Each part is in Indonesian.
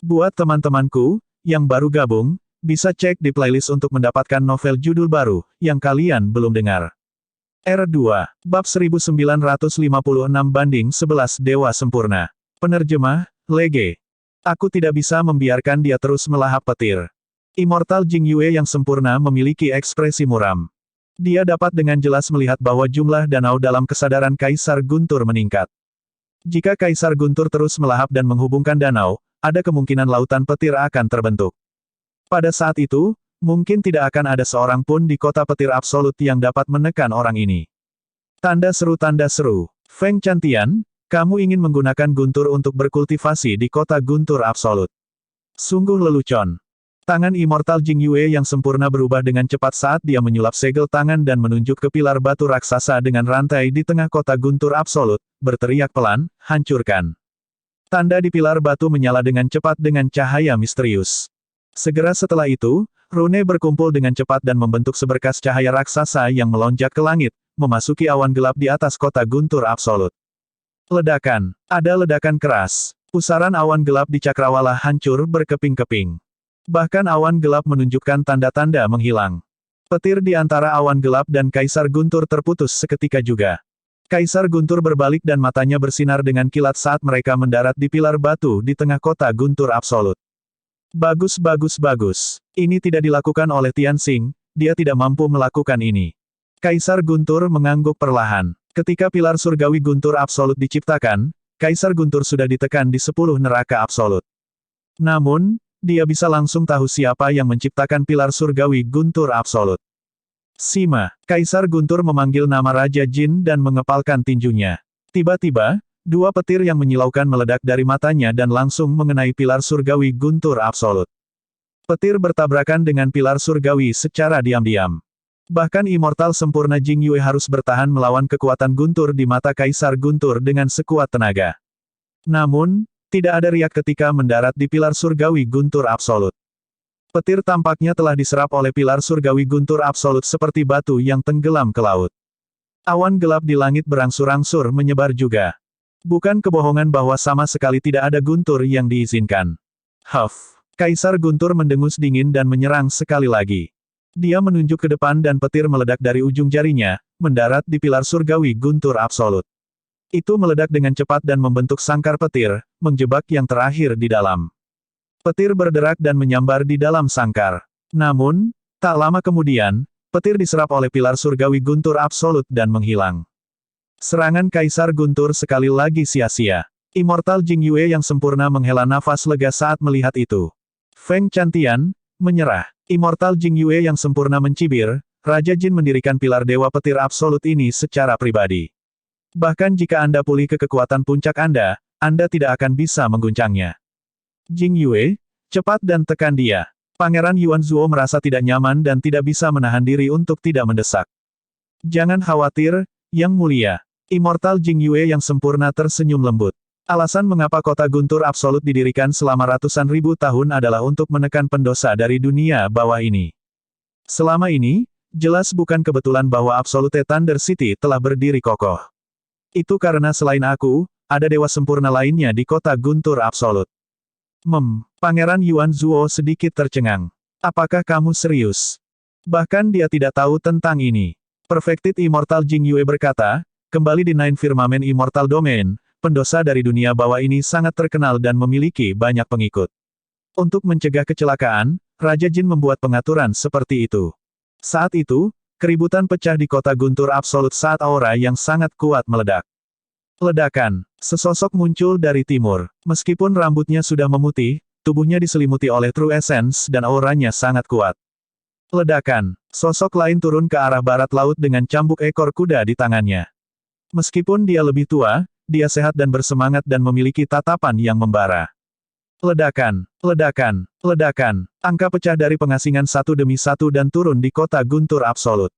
Buat teman-temanku, yang baru gabung, bisa cek di playlist untuk mendapatkan novel judul baru, yang kalian belum dengar. R2, Bab 1956/11 Dewa Sempurna. Penerjemah, Lege. Aku tidak bisa membiarkan dia terus melahap petir. Immortal Jing Yue yang sempurna memiliki ekspresi muram. Dia dapat dengan jelas melihat bahwa jumlah danau dalam kesadaran Kaisar Guntur meningkat. Jika Kaisar Guntur terus melahap dan menghubungkan danau, ada kemungkinan lautan petir akan terbentuk. Pada saat itu, mungkin tidak akan ada seorang pun di kota petir absolut yang dapat menekan orang ini. Tanda seru. Feng Chantian, kamu ingin menggunakan Guntur untuk berkultivasi di kota Guntur absolut. Sungguh lelucon. Tangan Immortal Jing Yue yang sempurna berubah dengan cepat saat dia menyulap segel tangan dan menunjuk ke pilar batu raksasa dengan rantai di tengah kota Guntur absolut, berteriak pelan, hancurkan. Tanda di pilar batu menyala dengan cepat dengan cahaya misterius. Segera setelah itu, rune berkumpul dengan cepat dan membentuk seberkas cahaya raksasa yang melonjak ke langit, memasuki awan gelap di atas kota Guntur absolut. Ledakan. Ada ledakan keras. Pusaran awan gelap di cakrawala hancur berkeping-keping. Bahkan awan gelap menunjukkan tanda-tanda menghilang. Petir di antara awan gelap dan Kaisar Guntur terputus seketika juga. Kaisar Guntur berbalik dan matanya bersinar dengan kilat saat mereka mendarat di pilar batu di tengah kota Guntur absolut. Bagus. Ini tidak dilakukan oleh Tianxing, dia tidak mampu melakukan ini. Kaisar Guntur mengangguk perlahan. Ketika pilar surgawi Guntur absolut diciptakan, Kaisar Guntur sudah ditekan di 10 neraka absolut. Namun, dia bisa langsung tahu siapa yang menciptakan pilar surgawi Guntur absolut. Sima, Kaisar Guntur memanggil nama Raja Jin dan mengepalkan tinjunya. Tiba-tiba, dua petir yang menyilaukan meledak dari matanya dan langsung mengenai pilar surgawi Guntur absolut. Petir bertabrakan dengan pilar surgawi secara diam-diam. Bahkan Immortal sempurna Jing Yue harus bertahan melawan kekuatan Guntur di mata Kaisar Guntur dengan sekuat tenaga. Namun, tidak ada riak ketika mendarat di pilar surgawi Guntur absolut. Petir tampaknya telah diserap oleh pilar surgawi Guntur absolut seperti batu yang tenggelam ke laut. Awan gelap di langit berangsur-angsur menyebar juga. Bukan kebohongan bahwa sama sekali tidak ada Guntur yang diizinkan. Huff. Kaisar Guntur mendengus dingin dan menyerang sekali lagi. Dia menunjuk ke depan dan petir meledak dari ujung jarinya, mendarat di pilar surgawi Guntur absolut. Itu meledak dengan cepat dan membentuk sangkar petir, menjebak yang terakhir di dalam. Petir berderak dan menyambar di dalam sangkar. Namun, tak lama kemudian, petir diserap oleh pilar surgawi Guntur absolut dan menghilang. Serangan Kaisar Guntur sekali lagi sia-sia. Immortal Jing Yue yang sempurna menghela nafas lega saat melihat itu. Feng Chantian, menyerah. Immortal Jing Yue yang sempurna mencibir, Raja Jin mendirikan pilar dewa petir absolut ini secara pribadi. Bahkan jika Anda pulih ke kekuatan puncak Anda tidak akan bisa mengguncangnya. Jing Yue, cepat dan tekan dia. Pangeran Yuan Zuo merasa tidak nyaman dan tidak bisa menahan diri untuk tidak mendesak. Jangan khawatir, Yang Mulia. Immortal Jing Yue yang sempurna tersenyum lembut. Alasan mengapa kota Guntur absolut didirikan selama ratusan ribu tahun adalah untuk menekan pendosa dari dunia bawah ini. Selama ini, jelas bukan kebetulan bahwa Absolute Thunder City telah berdiri kokoh. Itu karena selain aku, ada dewa sempurna lainnya di kota Guntur absolut. Pangeran Yuan Zuo sedikit tercengang. Apakah kamu serius? Bahkan dia tidak tahu tentang ini. Perfected Immortal Jing Yue berkata, kembali di Nine Firmament Immortal Domain, pendosa dari dunia bawah ini sangat terkenal dan memiliki banyak pengikut. Untuk mencegah kecelakaan, Raja Jin membuat pengaturan seperti itu. Saat itu, keributan pecah di kota Guntur absolut saat aura yang sangat kuat meledak. Ledakan. Sesosok muncul dari timur. Meskipun rambutnya sudah memutih, tubuhnya diselimuti oleh True Essence dan auranya sangat kuat. Ledakan. Sosok lain turun ke arah barat laut dengan cambuk ekor kuda di tangannya. Meskipun dia lebih tua, dia sehat dan bersemangat dan memiliki tatapan yang membara. Ledakan. Angka pecah dari pengasingan satu demi satu dan turun di kota Guntur absolut.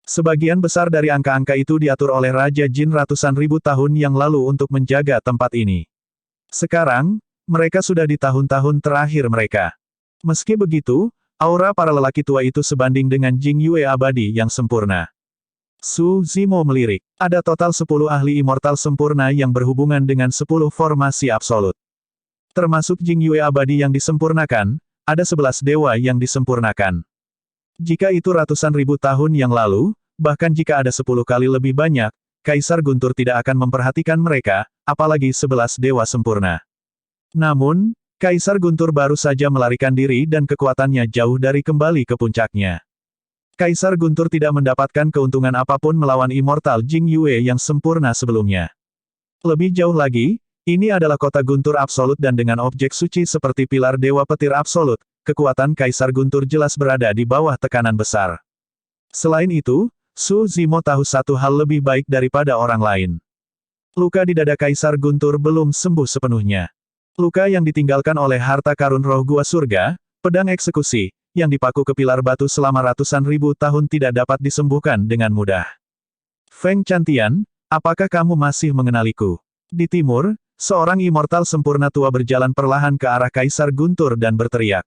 Sebagian besar dari angka-angka itu diatur oleh Raja Jin ratusan ribu tahun yang lalu untuk menjaga tempat ini. Sekarang, mereka sudah di tahun-tahun terakhir mereka. Meski begitu, aura para lelaki tua itu sebanding dengan Jing Yue abadi yang sempurna. Su Zimo melirik. Ada total 10 ahli immortal sempurna yang berhubungan dengan 10 formasi absolut. Termasuk Jing Yue abadi yang disempurnakan, ada 11 dewa yang disempurnakan. Jika itu ratusan ribu tahun yang lalu, bahkan jika ada 10 kali lebih banyak, Kaisar Guntur tidak akan memperhatikan mereka, apalagi 11 dewa sempurna. Namun, Kaisar Guntur baru saja melarikan diri dan kekuatannya jauh dari kembali ke puncaknya. Kaisar Guntur tidak mendapatkan keuntungan apapun melawan Immortal Jing Yue yang sempurna sebelumnya. Lebih jauh lagi, ini adalah kota Guntur absolut dan dengan objek suci seperti pilar Dewa Petir absolut, kekuatan Kaisar Guntur jelas berada di bawah tekanan besar. Selain itu, Su Zimo tahu satu hal lebih baik daripada orang lain. Luka di dada Kaisar Guntur belum sembuh sepenuhnya. Luka yang ditinggalkan oleh harta karun roh gua surga, pedang eksekusi, yang dipaku ke pilar batu selama ratusan ribu tahun tidak dapat disembuhkan dengan mudah. Feng Chantian, apakah kamu masih mengenaliku? Di timur, seorang immortal sempurna tua berjalan perlahan ke arah Kaisar Guntur dan berteriak.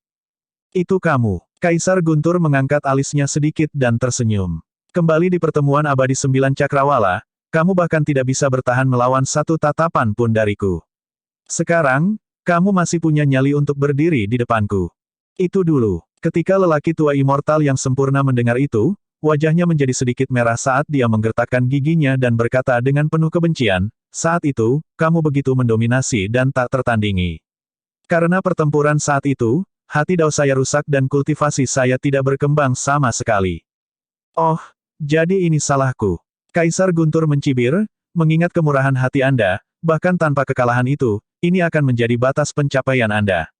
Itu kamu. Kaisar Guntur mengangkat alisnya sedikit dan tersenyum. Kembali di pertemuan abadi 9 Cakrawala, kamu bahkan tidak bisa bertahan melawan satu tatapan pun dariku. Sekarang, kamu masih punya nyali untuk berdiri di depanku. Itu dulu. Ketika lelaki tua immortal yang sempurna mendengar itu, wajahnya menjadi sedikit merah saat dia menggertakkan giginya dan berkata dengan penuh kebencian, saat itu, kamu begitu mendominasi dan tak tertandingi. Karena pertempuran saat itu, hati Dao saya rusak dan kultivasi saya tidak berkembang sama sekali. Oh, jadi ini salahku. Kaisar Guntur mencibir, mengingat kemurahan hati Anda, bahkan tanpa kekalahan itu, ini akan menjadi batas pencapaian Anda.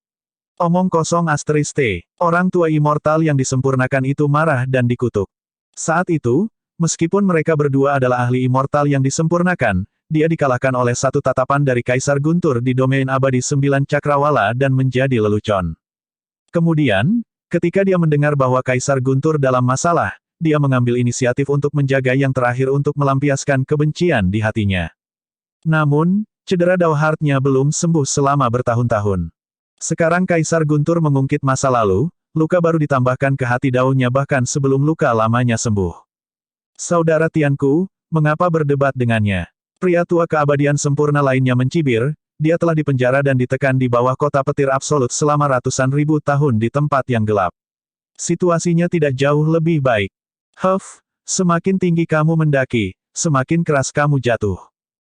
Omong kosong asterisk T. Orang tua immortal yang disempurnakan itu marah dan dikutuk. Saat itu, meskipun mereka berdua adalah ahli immortal yang disempurnakan, dia dikalahkan oleh satu tatapan dari Kaisar Guntur di domain abadi 9 Cakrawala dan menjadi lelucon. Kemudian, ketika dia mendengar bahwa Kaisar Guntur dalam masalah, dia mengambil inisiatif untuk menjaga yang terakhir untuk melampiaskan kebencian di hatinya. Namun, cedera Dao Heart-nya belum sembuh selama bertahun-tahun. Sekarang Kaisar Guntur mengungkit masa lalu, luka baru ditambahkan ke hati Dao-nya bahkan sebelum luka lamanya sembuh. Saudara Tianku, mengapa berdebat dengannya? Pria tua keabadian sempurna lainnya mencibir, dia telah dipenjara dan ditekan di bawah kota petir absolut selama ratusan ribu tahun di tempat yang gelap. Situasinya tidak jauh lebih baik. Huff, semakin tinggi kamu mendaki, semakin keras kamu jatuh.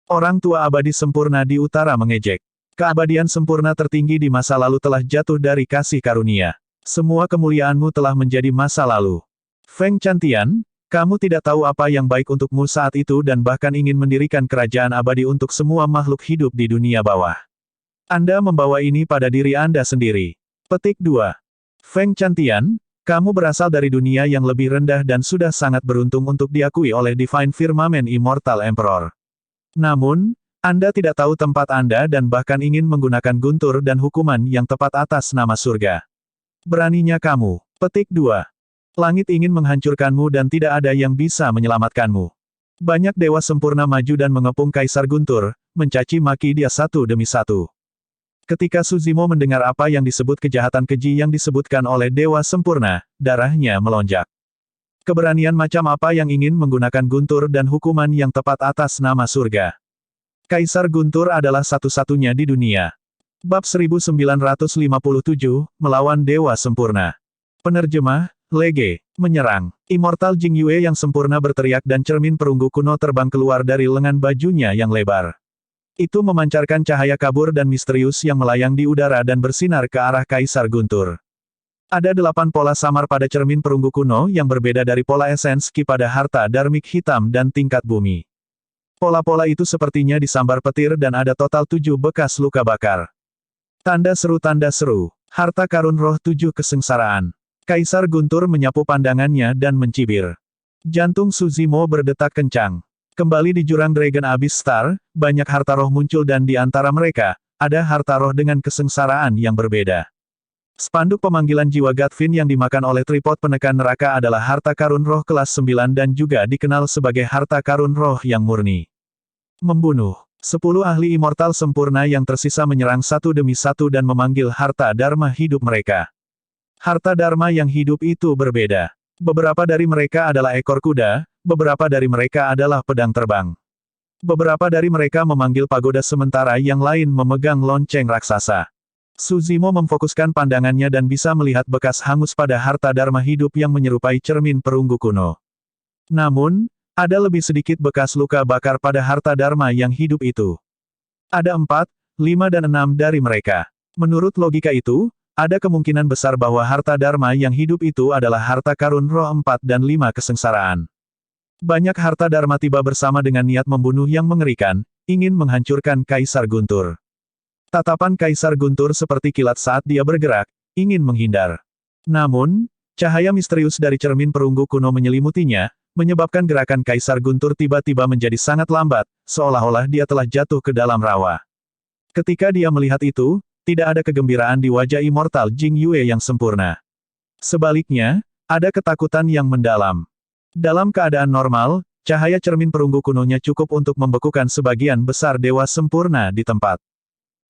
Orang tua abadi sempurna di utara mengejek. Keabadian sempurna tertinggi di masa lalu telah jatuh dari kasih karunia. Semua kemuliaanmu telah menjadi masa lalu. Feng Chantian, kamu tidak tahu apa yang baik untukmu saat itu dan bahkan ingin mendirikan kerajaan abadi untuk semua makhluk hidup di dunia bawah. Anda membawa ini pada diri Anda sendiri. Petik 2. Feng Chantian, kamu berasal dari dunia yang lebih rendah dan sudah sangat beruntung untuk diakui oleh Divine Firmament Immortal Emperor. Namun, Anda tidak tahu tempat Anda dan bahkan ingin menggunakan guntur dan hukuman yang tepat atas nama surga. Beraninya kamu. Petik 2. Langit ingin menghancurkanmu dan tidak ada yang bisa menyelamatkanmu. Banyak dewa sempurna maju dan mengepung Kaisar Guntur, mencaci maki dia satu demi satu. Ketika Su Zimo mendengar apa yang disebut kejahatan keji yang disebutkan oleh dewa sempurna, darahnya melonjak. Keberanian macam apa yang ingin menggunakan guntur dan hukuman yang tepat atas nama surga? Kaisar Guntur adalah satu-satunya di dunia. Bab 1957, Melawan Dewa Sempurna. Penerjemah, Lege, menyerang. Immortal Jing Yue yang sempurna berteriak dan cermin perunggu kuno terbang keluar dari lengan bajunya yang lebar. Itu memancarkan cahaya kabur dan misterius yang melayang di udara dan bersinar ke arah Kaisar Guntur. Ada 8 pola samar pada cermin perunggu kuno yang berbeda dari pola esens Ki pada harta darmik hitam dan tingkat bumi. Pola-pola itu sepertinya disambar petir dan ada total 7 bekas luka bakar. Tanda seru, harta karun roh 7 kesengsaraan. Kaisar Guntur menyapu pandangannya dan mencibir. Jantung Su Zimo berdetak kencang. Kembali di jurang Dragon Abyss Star, banyak harta roh muncul dan di antara mereka, ada harta roh dengan kesengsaraan yang berbeda. Spanduk pemanggilan jiwa Gatvin yang dimakan oleh tripod penekan neraka adalah harta karun roh kelas 9 dan juga dikenal sebagai harta karun roh yang murni. Membunuh. 10 ahli immortal sempurna yang tersisa menyerang satu demi satu dan memanggil harta dharma hidup mereka. Harta dharma yang hidup itu berbeda. Beberapa dari mereka adalah ekor kuda, beberapa dari mereka adalah pedang terbang. Beberapa dari mereka memanggil pagoda sementara yang lain memegang lonceng raksasa. Suzimo memfokuskan pandangannya dan bisa melihat bekas hangus pada harta dharma hidup yang menyerupai cermin perunggu kuno. Namun, ada lebih sedikit bekas luka bakar pada harta dharma yang hidup itu. Ada 4, 5 dan 6 dari mereka. Menurut logika itu, ada kemungkinan besar bahwa harta dharma yang hidup itu adalah harta karun roh 4 dan 5 kesengsaraan. Banyak harta dharma tiba bersama dengan niat membunuh yang mengerikan, ingin menghancurkan Kaisar Guntur. Tatapan Kaisar Guntur seperti kilat saat dia bergerak, ingin menghindar. Namun, cahaya misterius dari cermin perunggu kuno menyelimutinya, menyebabkan gerakan Kaisar Guntur tiba-tiba menjadi sangat lambat, seolah-olah dia telah jatuh ke dalam rawa. Ketika dia melihat itu, tidak ada kegembiraan di wajah Immortal Jing Yue yang sempurna. Sebaliknya, ada ketakutan yang mendalam. Dalam keadaan normal, cahaya cermin perunggu kunonya cukup untuk membekukan sebagian besar dewa sempurna di tempat.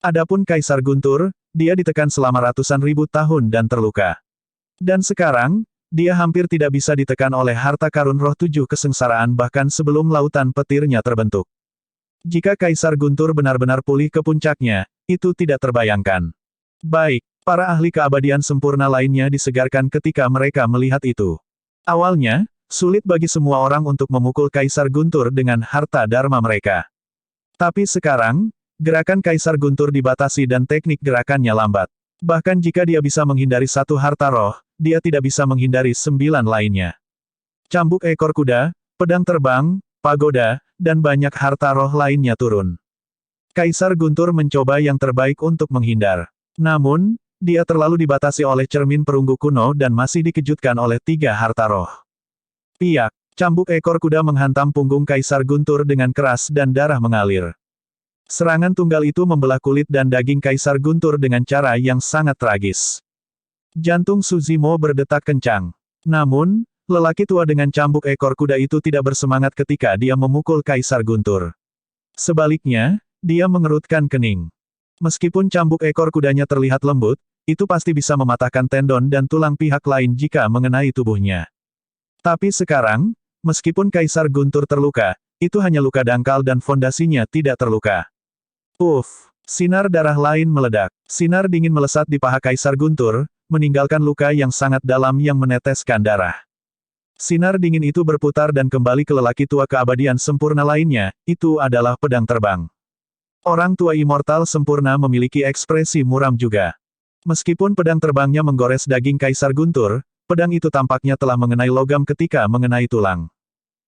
Adapun Kaisar Guntur, dia ditekan selama ratusan ribu tahun dan terluka. Dan sekarang, dia hampir tidak bisa ditekan oleh harta karun roh 7 kesengsaraan bahkan sebelum lautan petirnya terbentuk. Jika Kaisar Guntur benar-benar pulih ke puncaknya, itu tidak terbayangkan. Baik, para ahli keabadian sempurna lainnya disegarkan ketika mereka melihat itu. Awalnya, sulit bagi semua orang untuk memukul Kaisar Guntur dengan harta dharma mereka. Tapi sekarang, gerakan Kaisar Guntur dibatasi dan teknik gerakannya lambat. Bahkan jika dia bisa menghindari satu harta roh, dia tidak bisa menghindari 9 lainnya. Cambuk ekor kuda, pedang terbang, pagoda, dan banyak harta roh lainnya turun. Kaisar Guntur mencoba yang terbaik untuk menghindar. Namun, dia terlalu dibatasi oleh cermin perunggu kuno dan masih dikejutkan oleh 3 harta roh. Piak, cambuk ekor kuda menghantam punggung Kaisar Guntur dengan keras dan darah mengalir. Serangan tunggal itu membelah kulit dan daging Kaisar Guntur dengan cara yang sangat tragis. Jantung Suzimo berdetak kencang. Namun, lelaki tua dengan cambuk ekor kuda itu tidak bersemangat ketika dia memukul Kaisar Guntur. Sebaliknya, dia mengerutkan kening. Meskipun cambuk ekor kudanya terlihat lembut, itu pasti bisa mematahkan tendon dan tulang pihak lain jika mengenai tubuhnya. Tapi sekarang, meskipun Kaisar Guntur terluka, itu hanya luka dangkal dan fondasinya tidak terluka. Uff, sinar darah lain meledak. Sinar dingin melesat di paha Kaisar Guntur, meninggalkan luka yang sangat dalam yang meneteskan darah. Sinar dingin itu berputar dan kembali ke lelaki tua keabadian sempurna lainnya, itu adalah pedang terbang. Orang tua immortal sempurna memiliki ekspresi muram juga. Meskipun pedang terbangnya menggores daging Kaisar Guntur, pedang itu tampaknya telah mengenai logam ketika mengenai tulang.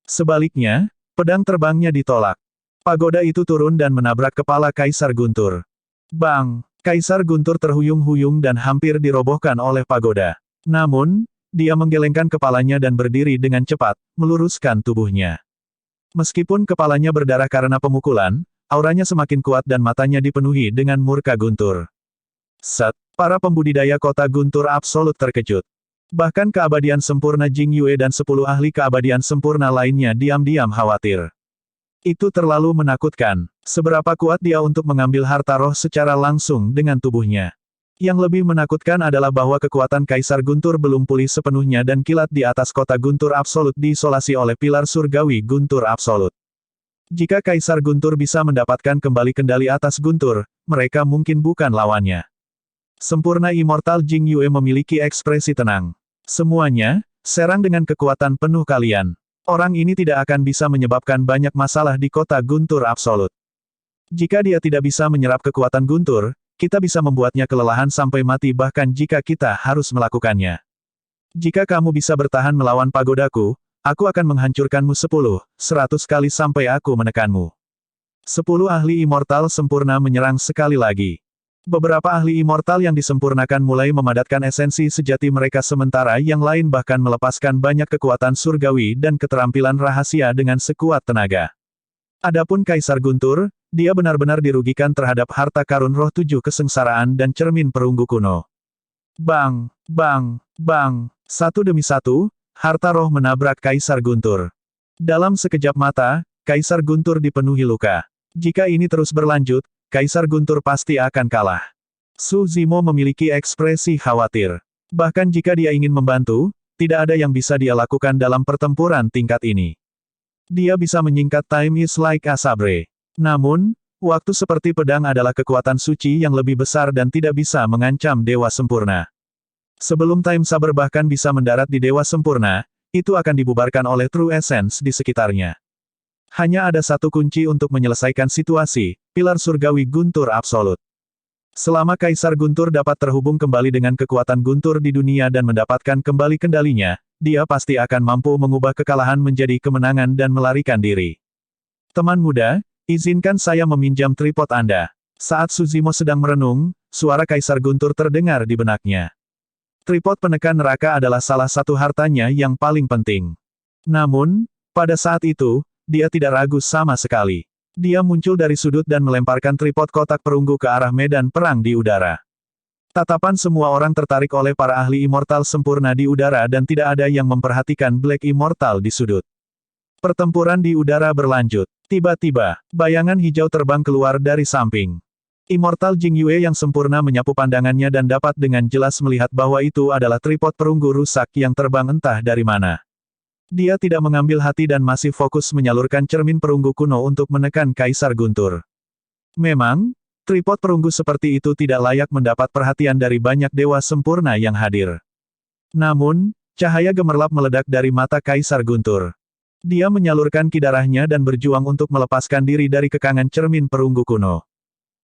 Sebaliknya, pedang terbangnya ditolak. Pagoda itu turun dan menabrak kepala Kaisar Guntur. Bang! Kaisar Guntur terhuyung-huyung dan hampir dirobohkan oleh pagoda. Namun, dia menggelengkan kepalanya dan berdiri dengan cepat, meluruskan tubuhnya. Meskipun kepalanya berdarah karena pemukulan, auranya semakin kuat dan matanya dipenuhi dengan murka Guntur. Set! Para pembudidaya kota Guntur absolut terkejut. Bahkan keabadian sempurna Jing Yue dan 10 ahli keabadian sempurna lainnya diam-diam khawatir. Itu terlalu menakutkan. Seberapa kuat dia untuk mengambil harta roh secara langsung dengan tubuhnya. Yang lebih menakutkan adalah bahwa kekuatan Kaisar Guntur belum pulih sepenuhnya dan kilat di atas kota Guntur absolut diisolasi oleh pilar surgawi Guntur absolut. Jika Kaisar Guntur bisa mendapatkan kembali kendali atas Guntur, mereka mungkin bukan lawannya. Sempurna Immortal Jing Yue memiliki ekspresi tenang. Semuanya, serang dengan kekuatan penuh kalian. Orang ini tidak akan bisa menyebabkan banyak masalah di kota Guntur absolut. Jika dia tidak bisa menyerap kekuatan Guntur, kita bisa membuatnya kelelahan sampai mati bahkan jika kita harus melakukannya. Jika kamu bisa bertahan melawan pagodaku, aku akan menghancurkanmu 10-100 kali sampai aku menekanmu. 10 ahli immortal sempurna menyerang sekali lagi. Beberapa ahli immortal yang disempurnakan mulai memadatkan esensi sejati mereka sementara yang lain bahkan melepaskan banyak kekuatan surgawi dan keterampilan rahasia dengan sekuat tenaga. Adapun Kaisar Guntur, dia benar-benar dirugikan terhadap harta karun roh 7 kesengsaraan dan cermin perunggu kuno. Bang! Bang! Bang! Satu demi satu, harta roh menabrak Kaisar Guntur. Dalam sekejap mata, Kaisar Guntur dipenuhi luka. Jika ini terus berlanjut, Kaisar Guntur pasti akan kalah. Suzimo memiliki ekspresi khawatir. Bahkan jika dia ingin membantu, tidak ada yang bisa dia lakukan dalam pertempuran tingkat ini. Dia bisa menyingkat time is like a sabre. Namun, Waktu seperti pedang adalah kekuatan suci yang lebih besar dan tidak bisa mengancam dewa sempurna. Sebelum Time Saber bahkan bisa mendarat di dewa sempurna, itu akan dibubarkan oleh True Essence di sekitarnya. Hanya ada satu kunci untuk menyelesaikan situasi, pilar surgawi Guntur absolut. Selama Kaisar Guntur dapat terhubung kembali dengan kekuatan Guntur di dunia dan mendapatkan kembali kendalinya, dia pasti akan mampu mengubah kekalahan menjadi kemenangan dan melarikan diri. Teman muda, izinkan saya meminjam tripod Anda. Saat Suzimo sedang merenung, suara Kaisar Guntur terdengar di benaknya. Tripod penekan neraka adalah salah satu hartanya yang paling penting. Namun, pada saat itu, dia tidak ragu sama sekali. Dia muncul dari sudut dan melemparkan tripod kotak perunggu ke arah medan perang di udara. Tatapan semua orang tertarik oleh para ahli immortal sempurna di udara dan tidak ada yang memperhatikan Black Immortal di sudut. Pertempuran di udara berlanjut. Tiba-tiba, bayangan hijau terbang keluar dari samping. Immortal Jing Yue yang sempurna menyapu pandangannya dan dapat dengan jelas melihat bahwa itu adalah tripod perunggu rusak yang terbang entah dari mana. Dia tidak mengambil hati dan masih fokus menyalurkan cermin perunggu kuno untuk menekan Kaisar Guntur. Memang, tripod perunggu seperti itu tidak layak mendapat perhatian dari banyak dewa sempurna yang hadir. Namun, cahaya gemerlap meledak dari mata Kaisar Guntur. Dia menyalurkan kidarahnya dan berjuang untuk melepaskan diri dari kekangan cermin perunggu kuno.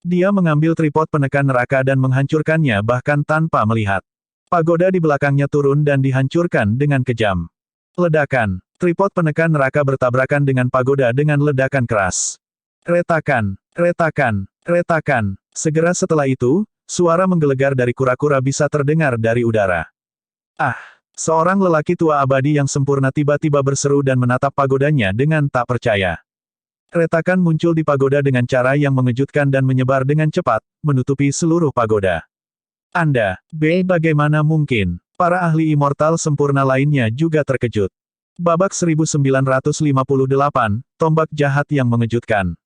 Dia mengambil tripod penekan neraka dan menghancurkannya bahkan tanpa melihat. Pagoda di belakangnya turun dan dihancurkan dengan kejam. Ledakan. Tripod penekan neraka bertabrakan dengan pagoda dengan ledakan keras. Retakan, retakan, retakan. Segera setelah itu, suara menggelegar dari kura-kura bisa terdengar dari udara. Ah! Seorang lelaki tua abadi yang sempurna tiba-tiba berseru dan menatap pagodanya dengan tak percaya. Retakan muncul di pagoda dengan cara yang mengejutkan dan menyebar dengan cepat, menutupi seluruh pagoda. Bagaimana mungkin? Para ahli immortal sempurna lainnya juga terkejut. Babak 1958, tombak jahat yang mengejutkan.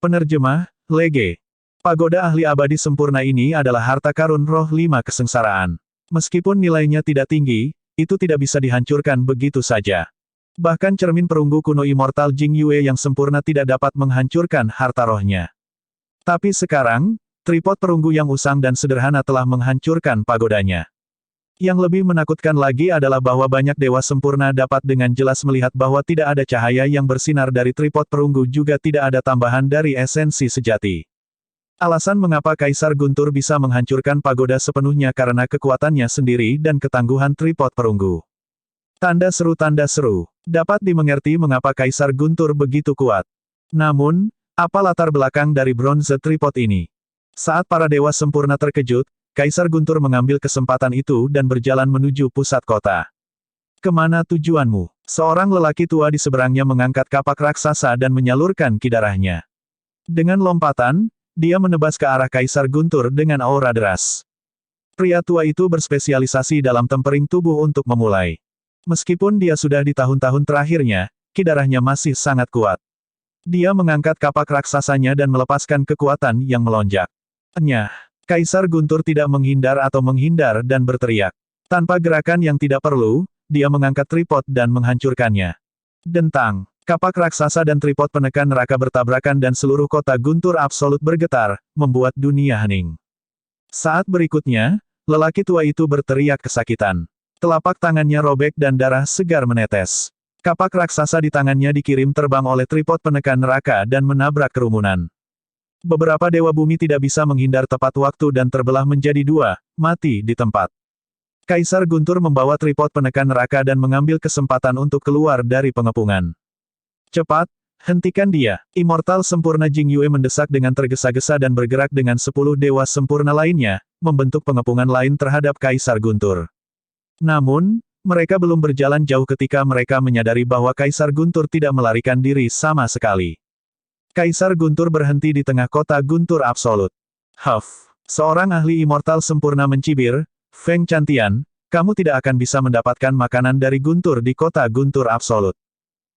Penerjemah, Lege. Pagoda ahli abadi sempurna ini adalah harta karun roh 5 kesengsaraan. Meskipun nilainya tidak tinggi, itu tidak bisa dihancurkan begitu saja. Bahkan cermin perunggu kuno immortal Jing Yue yang sempurna tidak dapat menghancurkan harta rohnya. Tapi sekarang, tripod perunggu yang usang dan sederhana telah menghancurkan pagodanya. Yang lebih menakutkan lagi adalah bahwa banyak dewa sempurna dapat dengan jelas melihat bahwa tidak ada cahaya yang bersinar dari tripod perunggu juga tidak ada tambahan dari esensi sejati. Alasan mengapa Kaisar Guntur bisa menghancurkan pagoda sepenuhnya karena kekuatannya sendiri dan ketangguhan tripod perunggu. Tanda seru dapat dimengerti mengapa Kaisar Guntur begitu kuat. Namun, apa latar belakang dari bronze tripod ini? Saat para dewa sempurna terkejut, Kaisar Guntur mengambil kesempatan itu dan berjalan menuju pusat kota. Kemana tujuanmu? Seorang lelaki tua di seberangnya mengangkat kapak raksasa dan menyalurkan kidarahnya. Dengan lompatan, dia menebas ke arah Kaisar Guntur dengan aura deras. Pria tua itu berspesialisasi dalam tempering tubuh untuk memulai. Meskipun dia sudah di tahun-tahun terakhirnya, kidarahnya masih sangat kuat. Dia mengangkat kapak raksasanya dan melepaskan kekuatan yang melonjak. Nyah! Kaisar Guntur tidak menghindar atau menghindar dan berteriak. Tanpa gerakan yang tidak perlu, dia mengangkat tripod dan menghancurkannya. Dentang! Kapak raksasa dan tripod penekan neraka bertabrakan dan seluruh kota Guntur absolut bergetar, membuat dunia hening. Saat berikutnya, lelaki tua itu berteriak kesakitan. Telapak tangannya robek dan darah segar menetes. Kapak raksasa di tangannya dikirim terbang oleh tripod penekan neraka dan menabrak kerumunan. Beberapa dewa bumi tidak bisa menghindar tepat waktu dan terbelah menjadi dua, mati di tempat. Kaisar Guntur membawa tripod penekan neraka dan mengambil kesempatan untuk keluar dari pengepungan. Cepat, hentikan dia. Immortal sempurna Jing Yue mendesak dengan tergesa-gesa dan bergerak dengan 10 dewa sempurna lainnya, membentuk pengepungan lain terhadap Kaisar Guntur. Namun, mereka belum berjalan jauh ketika mereka menyadari bahwa Kaisar Guntur tidak melarikan diri sama sekali. Kaisar Guntur berhenti di tengah kota Guntur absolut. Huff! Seorang ahli immortal sempurna mencibir, Feng Chantian, kamu tidak akan bisa mendapatkan makanan dari Guntur di kota Guntur absolut.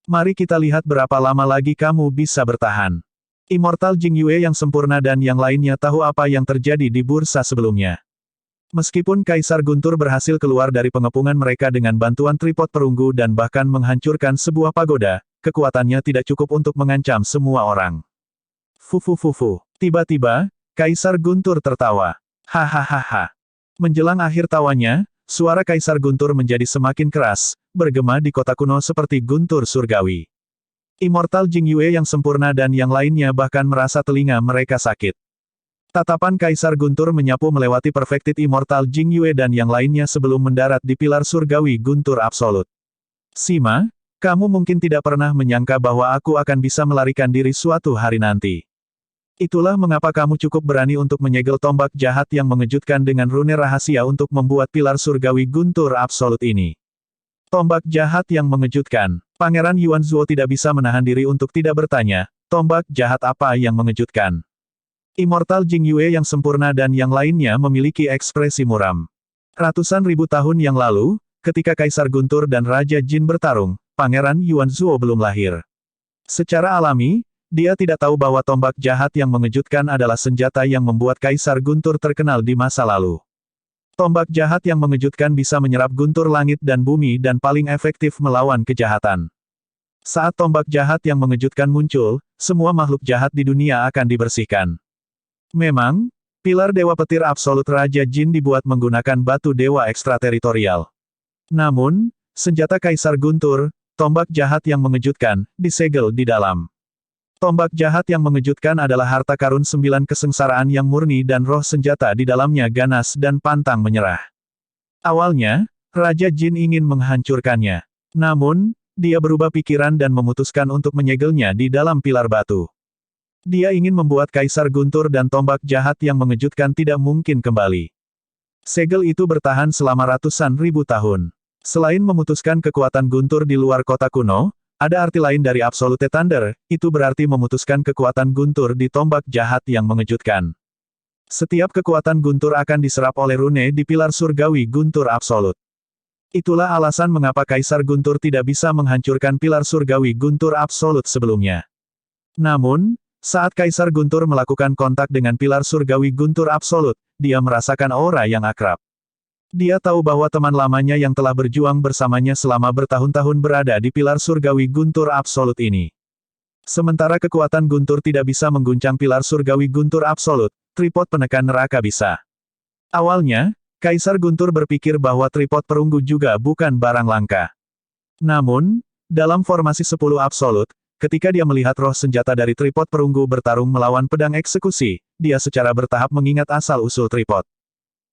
Mari kita lihat berapa lama lagi kamu bisa bertahan. Immortal Jing Yue yang sempurna dan yang lainnya tahu apa yang terjadi di bursa sebelumnya. Meskipun Kaisar Guntur berhasil keluar dari pengepungan mereka dengan bantuan tripod perunggu dan bahkan menghancurkan sebuah pagoda, kekuatannya tidak cukup untuk mengancam semua orang. Fufu. Tiba-tiba, Kaisar Guntur tertawa. Hahaha. Menjelang akhir tawanya, suara Kaisar Guntur menjadi semakin keras, bergema di kota kuno seperti guntur surgawi. Immortal Jing Yue yang sempurna dan yang lainnya bahkan merasa telinga mereka sakit. Tatapan Kaisar Guntur menyapu melewati Perfected Immortal Jing Yue dan yang lainnya sebelum mendarat di pilar surgawi Guntur Absolut. Sima, kamu mungkin tidak pernah menyangka bahwa aku akan bisa melarikan diri suatu hari nanti. Itulah mengapa kamu cukup berani untuk menyegel tombak jahat yang mengejutkan dengan rune rahasia untuk membuat pilar surgawi Guntur Absolut ini. Tombak jahat yang mengejutkan. Pangeran Yuan Zuo tidak bisa menahan diri untuk tidak bertanya, tombak jahat apa yang mengejutkan? Immortal Jing Yue yang sempurna dan yang lainnya memiliki ekspresi muram. Ratusan ribu tahun yang lalu, ketika Kaisar Guntur dan Raja Jin bertarung, Pangeran Yuan Zuo belum lahir. Secara alami, dia tidak tahu bahwa tombak jahat yang mengejutkan adalah senjata yang membuat Kaisar Guntur terkenal di masa lalu. Tombak jahat yang mengejutkan bisa menyerap guntur langit dan bumi dan paling efektif melawan kejahatan. Saat tombak jahat yang mengejutkan muncul, semua makhluk jahat di dunia akan dibersihkan. Memang, pilar Dewa Petir Absolut Raja Jin dibuat menggunakan batu dewa ekstrateritorial. Namun, senjata Kaisar Guntur, tombak jahat yang mengejutkan, disegel di dalam. Tombak jahat yang mengejutkan adalah harta karun 9 kesengsaraan yang murni dan roh senjata di dalamnya ganas dan pantang menyerah. Awalnya, Raja Jin ingin menghancurkannya. Namun, dia berubah pikiran dan memutuskan untuk menyegelnya di dalam pilar batu. Dia ingin membuat Kaisar Guntur dan tombak jahat yang mengejutkan tidak mungkin kembali. Segel itu bertahan selama ratusan ribu tahun. Selain memutuskan kekuatan Guntur di luar kota kuno, ada arti lain dari Absolute Thunder, itu berarti memutuskan kekuatan Guntur di tombak jahat yang mengejutkan. Setiap kekuatan Guntur akan diserap oleh rune di pilar surgawi Guntur Absolut. Itulah alasan mengapa Kaisar Guntur tidak bisa menghancurkan pilar surgawi Guntur Absolut sebelumnya. Namun, saat Kaisar Guntur melakukan kontak dengan pilar surgawi Guntur Absolut, dia merasakan aura yang akrab. Dia tahu bahwa teman lamanya yang telah berjuang bersamanya selama bertahun-tahun berada di pilar surgawi Guntur Absolut ini. Sementara kekuatan Guntur tidak bisa mengguncang pilar surgawi Guntur Absolut, tripod penekan neraka bisa. Awalnya, Kaisar Guntur berpikir bahwa tripod perunggu juga bukan barang langka. Namun, dalam formasi 10 Absolut, ketika dia melihat roh senjata dari tripod perunggu bertarung melawan pedang eksekusi, dia secara bertahap mengingat asal-usul tripod.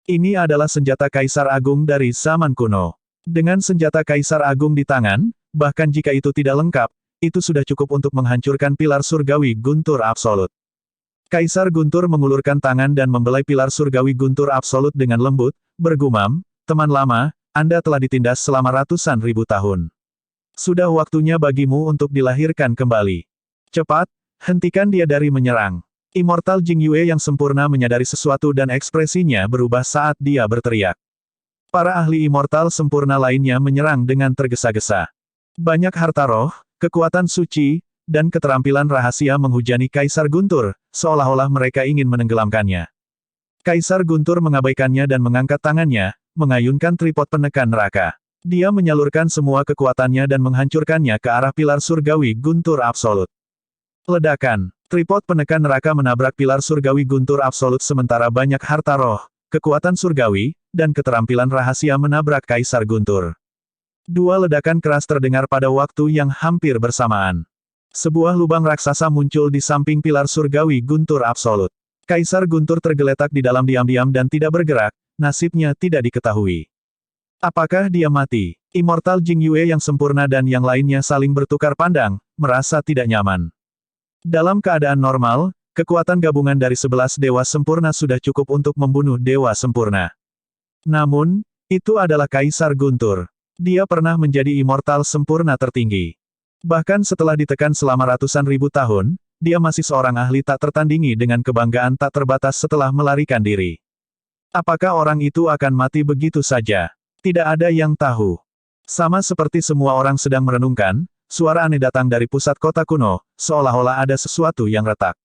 Ini adalah senjata Kaisar Agung dari zaman kuno. Dengan senjata Kaisar Agung di tangan, bahkan jika itu tidak lengkap, itu sudah cukup untuk menghancurkan pilar surgawi Guntur Absolut. Kaisar Guntur mengulurkan tangan dan membelai pilar surgawi Guntur Absolut dengan lembut, bergumam, "Teman lama, Anda telah ditindas selama ratusan ribu tahun. Sudah waktunya bagimu untuk dilahirkan kembali. Cepat, hentikan dia dari menyerang." Immortal Jing Yue yang sempurna menyadari sesuatu dan ekspresinya berubah saat dia berteriak. Para ahli immortal sempurna lainnya menyerang dengan tergesa-gesa. Banyak harta roh, kekuatan suci, dan keterampilan rahasia menghujani Kaisar Guntur, seolah-olah mereka ingin menenggelamkannya. Kaisar Guntur mengabaikannya dan mengangkat tangannya, mengayunkan tripod penekan neraka. Dia menyalurkan semua kekuatannya dan menghancurkannya ke arah pilar surgawi Guntur Absolut. Ledakan. Tripod penekan neraka menabrak pilar surgawi Guntur Absolut sementara banyak harta roh, kekuatan surgawi, dan keterampilan rahasia menabrak Kaisar Guntur. Dua ledakan keras terdengar pada waktu yang hampir bersamaan. Sebuah lubang raksasa muncul di samping pilar surgawi Guntur Absolut. Kaisar Guntur tergeletak di dalam diam-diam dan tidak bergerak, nasibnya tidak diketahui. Apakah dia mati? Immortal Jing Yue yang sempurna dan yang lainnya saling bertukar pandang, merasa tidak nyaman. Dalam keadaan normal, kekuatan gabungan dari 11 dewa sempurna sudah cukup untuk membunuh dewa sempurna. Namun, itu adalah Kaisar Guntur. Dia pernah menjadi immortal sempurna tertinggi. Bahkan setelah ditekan selama ratusan ribu tahun, dia masih seorang ahli tak tertandingi dengan kebanggaan tak terbatas setelah melarikan diri. Apakah orang itu akan mati begitu saja? Tidak ada yang tahu. Sama seperti semua orang sedang merenungkan, suara aneh datang dari pusat kota kuno, seolah-olah ada sesuatu yang retak.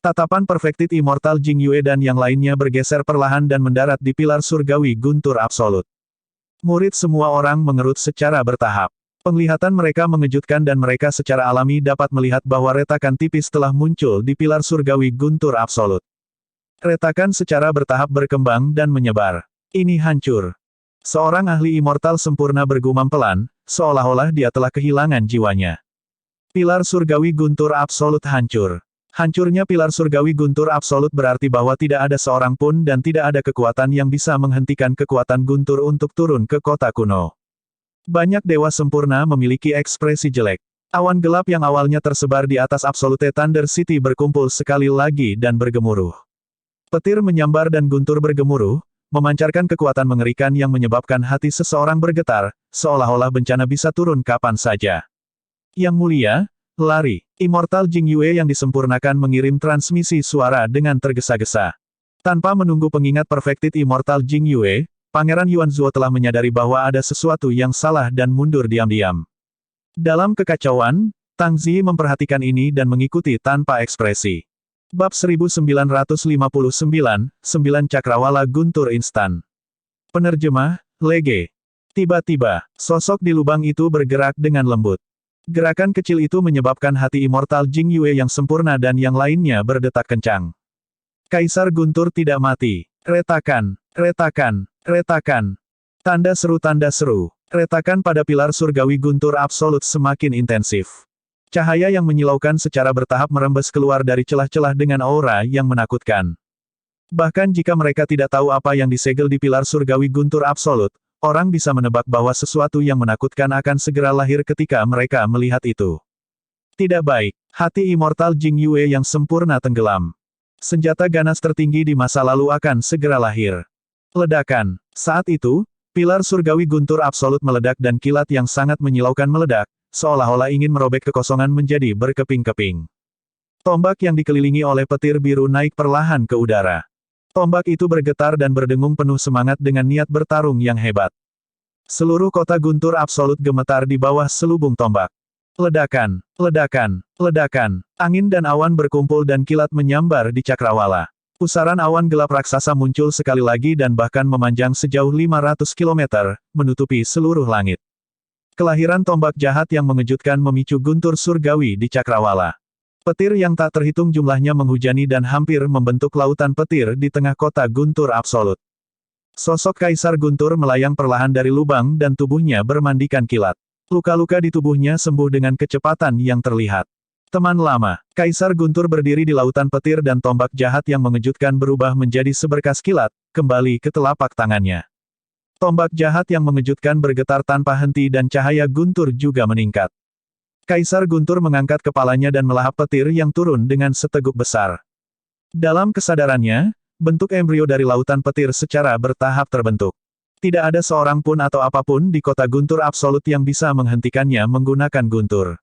Tatapan Perfected Immortal Jing Yue dan yang lainnya bergeser perlahan dan mendarat di pilar surgawi Guntur Absolut. Murid semua orang mengerut secara bertahap. Penglihatan mereka mengejutkan dan mereka secara alami dapat melihat bahwa retakan tipis telah muncul di pilar surgawi guntur absolut. Retakan secara bertahap berkembang dan menyebar. Ini hancur. Seorang ahli immortal sempurna bergumam pelan, seolah-olah dia telah kehilangan jiwanya. Pilar surgawi guntur absolut hancur. Hancurnya pilar surgawi guntur absolut berarti bahwa tidak ada seorang pun dan tidak ada kekuatan yang bisa menghentikan kekuatan guntur untuk turun ke kota kuno. Banyak dewa sempurna memiliki ekspresi jelek. Awan gelap yang awalnya tersebar di atas Absolute Thunder City berkumpul sekali lagi dan bergemuruh. Petir menyambar dan guntur bergemuruh, memancarkan kekuatan mengerikan yang menyebabkan hati seseorang bergetar, seolah-olah bencana bisa turun kapan saja. Yang mulia, lari. Immortal Jing Yue yang disempurnakan mengirim transmisi suara dengan tergesa-gesa. Tanpa menunggu pengingat Perfected Immortal Jing Yue, Pangeran Yuan Zuo telah menyadari bahwa ada sesuatu yang salah dan mundur diam-diam. Dalam kekacauan, Tang Zi memperhatikan ini dan mengikuti tanpa ekspresi. Bab 1959, 9 Cakrawala Guntur Instan. Penerjemah, Lege. Tiba-tiba, sosok di lubang itu bergerak dengan lembut. Gerakan kecil itu menyebabkan hati Immortal Jing Yue yang sempurna dan yang lainnya berdetak kencang. Kaisar Guntur tidak mati. Retakan, retakan, retakan. Tanda seru, tanda seru. Retakan pada pilar surgawi guntur absolut semakin intensif. Cahaya yang menyilaukan secara bertahap merembes keluar dari celah-celah dengan aura yang menakutkan. Bahkan jika mereka tidak tahu apa yang disegel di pilar surgawi guntur absolut, orang bisa menebak bahwa sesuatu yang menakutkan akan segera lahir ketika mereka melihat itu. Tidak baik, hati Immortal Jing Yue yang sempurna tenggelam. Senjata ganas tertinggi di masa lalu akan segera lahir. Ledakan. Saat itu, pilar surgawi guntur absolut meledak dan kilat yang sangat menyilaukan meledak, seolah-olah ingin merobek kekosongan menjadi berkeping-keping. Tombak yang dikelilingi oleh petir biru naik perlahan ke udara. Tombak itu bergetar dan berdengung penuh semangat dengan niat bertarung yang hebat. Seluruh kota guntur absolut gemetar di bawah selubung tombak. Ledakan, ledakan, ledakan. Angin dan awan berkumpul dan kilat menyambar di cakrawala. Pusaran awan gelap raksasa muncul sekali lagi dan bahkan memanjang sejauh 500 km, menutupi seluruh langit. Kelahiran tombak jahat yang mengejutkan memicu guntur surgawi di cakrawala. Petir yang tak terhitung jumlahnya menghujani dan hampir membentuk lautan petir di tengah kota guntur absolut. Sosok Kaisar Guntur melayang perlahan dari lubang dan tubuhnya bermandikan kilat. Luka-luka di tubuhnya sembuh dengan kecepatan yang terlihat. Teman lama, Kaisar Guntur berdiri di lautan petir dan tombak jahat yang mengejutkan berubah menjadi seberkas kilat, kembali ke telapak tangannya. Tombak jahat yang mengejutkan bergetar tanpa henti dan cahaya Guntur juga meningkat. Kaisar Guntur mengangkat kepalanya dan melahap petir yang turun dengan seteguk besar. Dalam kesadarannya, bentuk embrio dari lautan petir secara bertahap terbentuk. Tidak ada seorang pun atau apapun di kota Guntur absolut yang bisa menghentikannya menggunakan Guntur.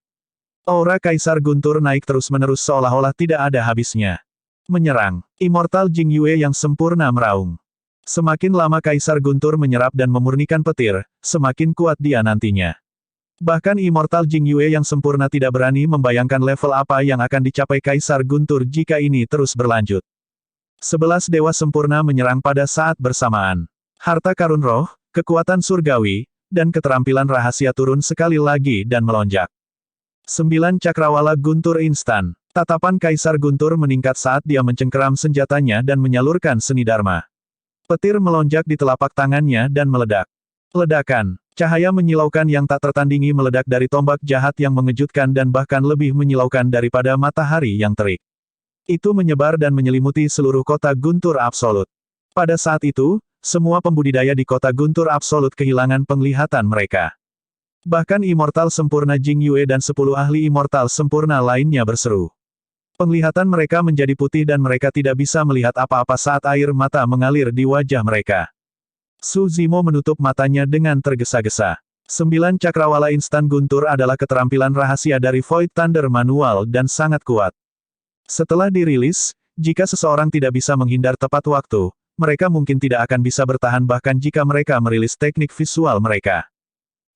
Aura Kaisar Guntur naik terus-menerus seolah-olah tidak ada habisnya. Menyerang. Immortal Jing Yue yang sempurna meraung. Semakin lama Kaisar Guntur menyerap dan memurnikan petir, semakin kuat dia nantinya. Bahkan Immortal Jing Yue yang sempurna tidak berani membayangkan level apa yang akan dicapai Kaisar Guntur jika ini terus berlanjut. 11 dewa sempurna menyerang pada saat bersamaan. Harta karun roh, kekuatan surgawi, dan keterampilan rahasia turun sekali lagi dan melonjak. 9 Cakrawala Guntur Instan. Tatapan Kaisar Guntur meningkat saat dia mencengkeram senjatanya dan menyalurkan seni dharma. Petir melonjak di telapak tangannya dan meledak. Ledakan. Cahaya menyilaukan yang tak tertandingi meledak dari tombak jahat yang mengejutkan dan bahkan lebih menyilaukan daripada matahari yang terik. Itu menyebar dan menyelimuti seluruh kota Guntur absolut. Pada saat itu, semua pembudidaya di kota Guntur absolut kehilangan penglihatan mereka. Bahkan Immortal Sempurna Jing Yue dan 10 ahli Immortal Sempurna lainnya berseru. Penglihatan mereka menjadi putih dan mereka tidak bisa melihat apa-apa saat air mata mengalir di wajah mereka. Su Zimo menutup matanya dengan tergesa-gesa. 9 Cakrawala Instan Guntur adalah keterampilan rahasia dari Void Thunder Manual dan sangat kuat. Setelah dirilis, jika seseorang tidak bisa menghindar tepat waktu, mereka mungkin tidak akan bisa bertahan bahkan jika mereka merilis teknik visual mereka.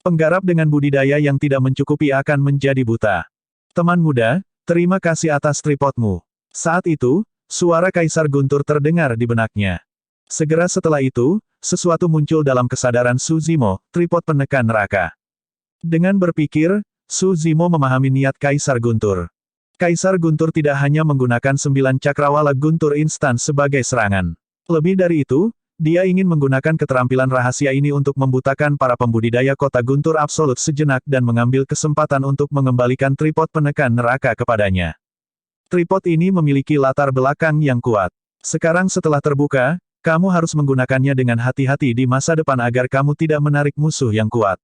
Penggarap dengan budidaya yang tidak mencukupi akan menjadi buta. Teman muda, terima kasih atas tripodmu. Saat itu, suara Kaisar Guntur terdengar di benaknya. Segera setelah itu, sesuatu muncul dalam kesadaran Su Zimo, tripod penekan neraka. Dengan berpikir, Su Zimo memahami niat Kaisar Guntur. Kaisar Guntur tidak hanya menggunakan 9 cakrawala guntur instan sebagai serangan. Lebih dari itu, dia ingin menggunakan keterampilan rahasia ini untuk membutakan para pembudidaya kota guntur absolut sejenak dan mengambil kesempatan untuk mengembalikan tripod penekan neraka kepadanya. Tripod ini memiliki latar belakang yang kuat. Sekarang setelah terbuka, kamu harus menggunakannya dengan hati-hati di masa depan agar kamu tidak menarik musuh yang kuat.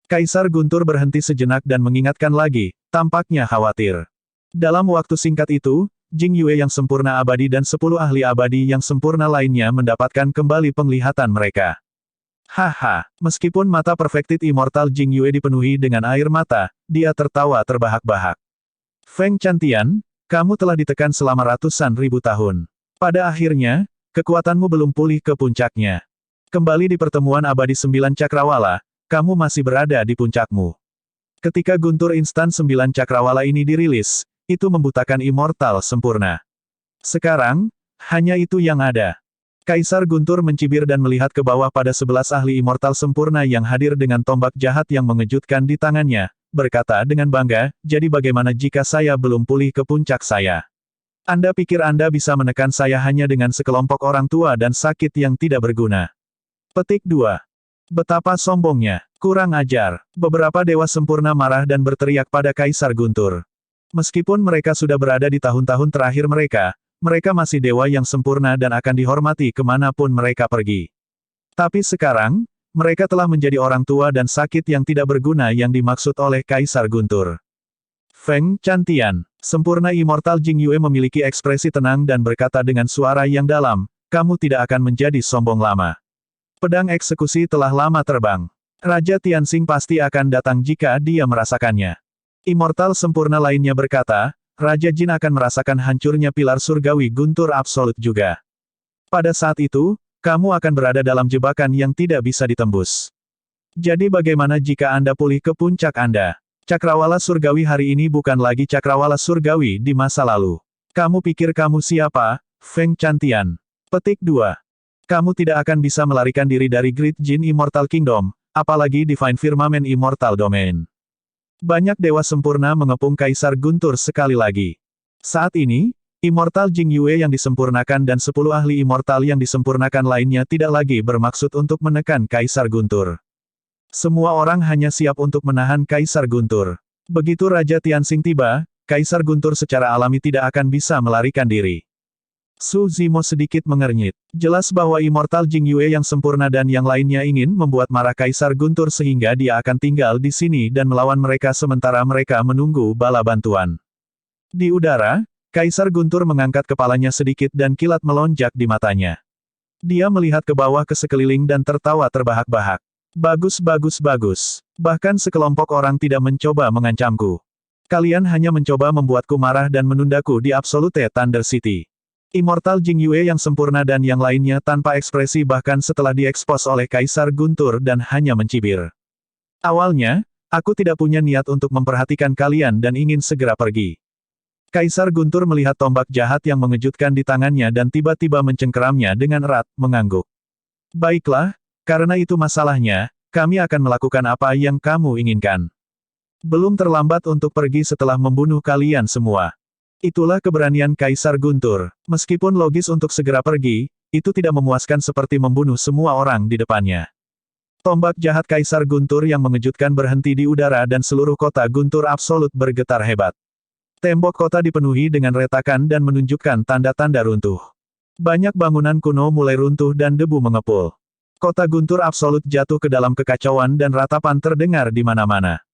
Kaisar Guntur berhenti sejenak dan mengingatkan lagi, tampaknya khawatir. Dalam waktu singkat itu, Jing Yue yang sempurna abadi dan 10 ahli abadi yang sempurna lainnya mendapatkan kembali penglihatan mereka. Haha, meskipun mata Perfected Immortal Jing Yue dipenuhi dengan air mata, dia tertawa terbahak-bahak. Feng Chantian, kamu telah ditekan selama ratusan ribu tahun. Pada akhirnya, kekuatanmu belum pulih ke puncaknya. Kembali di pertemuan abadi 9 cakrawala, kamu masih berada di puncakmu. Ketika guntur instan 9 cakrawala ini dirilis, itu membutakan immortal sempurna. Sekarang, hanya itu yang ada. Kaisar Guntur mencibir dan melihat ke bawah pada 11 ahli immortal sempurna yang hadir dengan tombak jahat yang mengejutkan di tangannya, berkata dengan bangga, jadi bagaimana jika saya belum pulih ke puncak saya? Anda pikir Anda bisa menekan saya hanya dengan sekelompok orang tua dan sakit yang tidak berguna? Petik 2. Betapa sombongnya, kurang ajar. Beberapa dewa sempurna marah dan berteriak pada Kaisar Guntur. Meskipun mereka sudah berada di tahun-tahun terakhir mereka masih dewa yang sempurna dan akan dihormati kemanapun mereka pergi. Tapi sekarang, mereka telah menjadi orang tua dan sakit yang tidak berguna yang dimaksud oleh Kaisar Guntur. Feng Chantian, sempurna Immortal Jing Yue memiliki ekspresi tenang dan berkata dengan suara yang dalam, kamu tidak akan menjadi sombong lama. Pedang eksekusi telah lama terbang. Raja Tianxing pasti akan datang jika dia merasakannya. Immortal sempurna lainnya berkata, Raja Jin akan merasakan hancurnya pilar surgawi guntur absolut juga. Pada saat itu, kamu akan berada dalam jebakan yang tidak bisa ditembus. Jadi bagaimana jika Anda pulih ke puncak Anda? Cakrawala surgawi hari ini bukan lagi cakrawala surgawi di masa lalu. Kamu pikir kamu siapa, Feng Chantian? Petik 2. Kamu tidak akan bisa melarikan diri dari Great Jin Immortal Kingdom, apalagi Divine Firmament Immortal Domain. Banyak dewa sempurna mengepung Kaisar Guntur sekali lagi. Saat ini, Immortal Jing Yue yang disempurnakan dan 10 ahli immortal yang disempurnakan lainnya tidak lagi bermaksud untuk menekan Kaisar Guntur. Semua orang hanya siap untuk menahan Kaisar Guntur. Begitu Raja Tianxing tiba, Kaisar Guntur secara alami tidak akan bisa melarikan diri. Su Zimo sedikit mengernyit. Jelas bahwa Immortal Jing Yue yang sempurna dan yang lainnya ingin membuat marah Kaisar Guntur sehingga dia akan tinggal di sini dan melawan mereka sementara mereka menunggu bala bantuan. Di udara, Kaisar Guntur mengangkat kepalanya sedikit dan kilat melonjak di matanya. Dia melihat ke bawah ke sekeliling dan tertawa terbahak-bahak. Bagus bagus bagus. Bahkan sekelompok orang tidak mencoba mengancamku. Kalian hanya mencoba membuatku marah dan menundaku di Absolute Thunder City. Immortal Jing Yue yang sempurna dan yang lainnya tanpa ekspresi bahkan setelah diekspos oleh Kaisar Guntur dan hanya mencibir. Awalnya, aku tidak punya niat untuk memperhatikan kalian dan ingin segera pergi. Kaisar Guntur melihat tombak jahat yang mengejutkan di tangannya dan tiba-tiba mencengkeramnya dengan erat, mengangguk. Baiklah, karena itu masalahnya, kami akan melakukan apa yang kamu inginkan. Belum terlambat untuk pergi setelah membunuh kalian semua. Itulah keberanian Kaisar Guntur. Meskipun logis untuk segera pergi, itu tidak memuaskan seperti membunuh semua orang di depannya. Tombak jahat Kaisar Guntur yang mengejutkan berhenti di udara dan seluruh kota Guntur absolut bergetar hebat. Tembok kota dipenuhi dengan retakan dan menunjukkan tanda-tanda runtuh. Banyak bangunan kuno mulai runtuh dan debu mengepul. Kota Guntur absolut jatuh ke dalam kekacauan dan ratapan terdengar di mana-mana.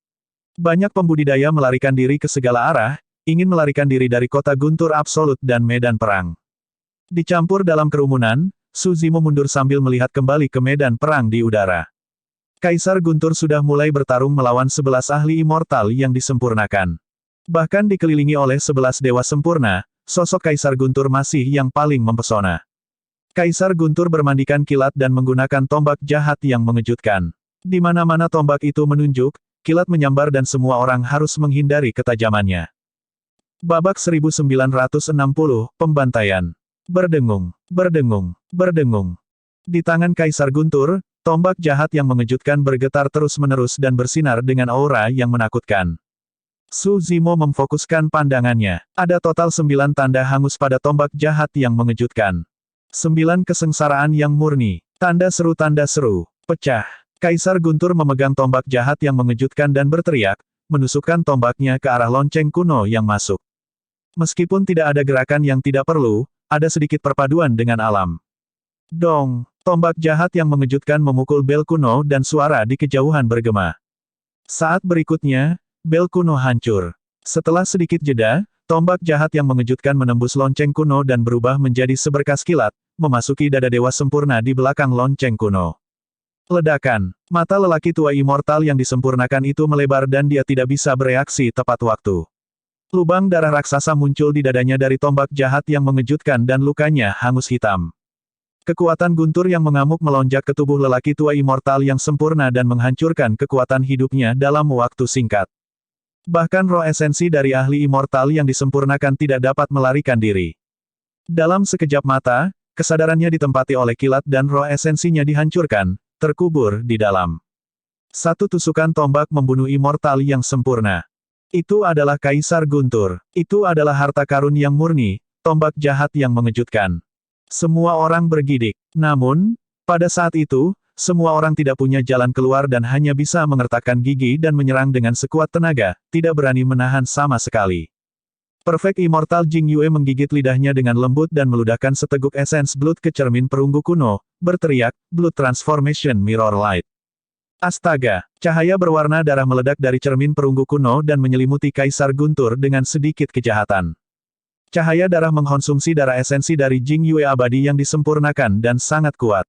Banyak pembudidaya melarikan diri ke segala arah, ingin melarikan diri dari kota Guntur absolut dan medan perang. Dicampur dalam kerumunan, Su Zimo mundur sambil melihat kembali ke medan perang di udara. Kaisar Guntur sudah mulai bertarung melawan 11 ahli immortal yang disempurnakan. Bahkan dikelilingi oleh 11 dewa sempurna, sosok Kaisar Guntur masih yang paling mempesona. Kaisar Guntur bermandikan kilat dan menggunakan tombak jahat yang mengejutkan. Di mana-mana tombak itu menunjuk, kilat menyambar dan semua orang harus menghindari ketajamannya. Babak 1960, Pembantaian. Berdengung, berdengung, berdengung. Di tangan Kaisar Guntur, Tombak jahat yang mengejutkan bergetar terus-menerus dan bersinar dengan aura yang menakutkan. Su Zimo memfokuskan pandangannya. Ada total 9 tanda hangus pada tombak jahat yang mengejutkan. 9 kesengsaraan yang murni. Tanda seru, pecah. Kaisar Guntur memegang tombak jahat yang mengejutkan dan berteriak, menusukkan tombaknya ke arah lonceng kuno yang masuk. Meskipun tidak ada gerakan yang tidak perlu, ada sedikit perpaduan dengan alam. Dong, tombak jahat yang mengejutkan memukul bel kuno dan suara di kejauhan bergema. Saat berikutnya, bel kuno hancur. Setelah sedikit jeda, tombak jahat yang mengejutkan menembus lonceng kuno dan berubah menjadi seberkas kilat, memasuki dada dewa sempurna di belakang lonceng kuno. Ledakan. Mata lelaki tua immortal yang disempurnakan itu melebar dan dia tidak bisa bereaksi tepat waktu. Lubang darah raksasa muncul di dadanya dari tombak jahat yang mengejutkan dan lukanya hangus hitam. Kekuatan guntur yang mengamuk melonjak ke tubuh lelaki tua immortal yang sempurna dan menghancurkan kekuatan hidupnya dalam waktu singkat. Bahkan roh esensi dari ahli immortal yang disempurnakan tidak dapat melarikan diri. Dalam sekejap mata, kesadarannya ditempati oleh kilat dan roh esensinya dihancurkan, terkubur di dalam. Satu tusukan tombak membunuh immortal yang sempurna. Itu adalah Kaisar Guntur. Itu adalah harta karun yang murni, tombak jahat yang mengejutkan. Semua orang bergidik. Namun, pada saat itu, semua orang tidak punya jalan keluar dan hanya bisa mengertakkan gigi dan menyerang dengan sekuat tenaga, tidak berani menahan sama sekali. Perfect Immortal Jing Yue menggigit lidahnya dengan lembut dan meludahkan seteguk esens blood ke cermin perunggu kuno, berteriak, Blood Transformation Mirror Light. Astaga, cahaya berwarna darah meledak dari cermin perunggu kuno dan menyelimuti Kaisar Guntur dengan sedikit kejahatan. Cahaya darah mengkonsumsi darah esensi dari Jing Yue abadi yang disempurnakan dan sangat kuat.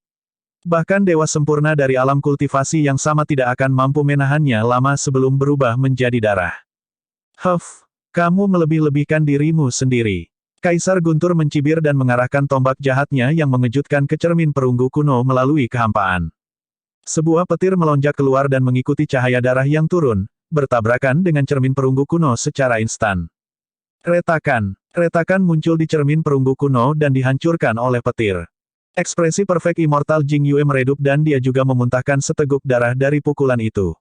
Bahkan dewa sempurna dari alam kultivasi yang sama tidak akan mampu menahannya lama sebelum berubah menjadi darah. Huff, kamu melebih-lebihkan dirimu sendiri. Kaisar Guntur mencibir dan mengarahkan tombak jahatnya yang mengejutkan ke cermin perunggu kuno melalui kehampaan. Sebuah petir melonjak keluar dan mengikuti cahaya darah yang turun, bertabrakan dengan cermin perunggu kuno secara instan. Retakan. Retakan muncul di cermin perunggu kuno dan dihancurkan oleh petir. Ekspresi Perfect Immortal Jing Yue meredup dan dia juga memuntahkan seteguk darah dari pukulan itu.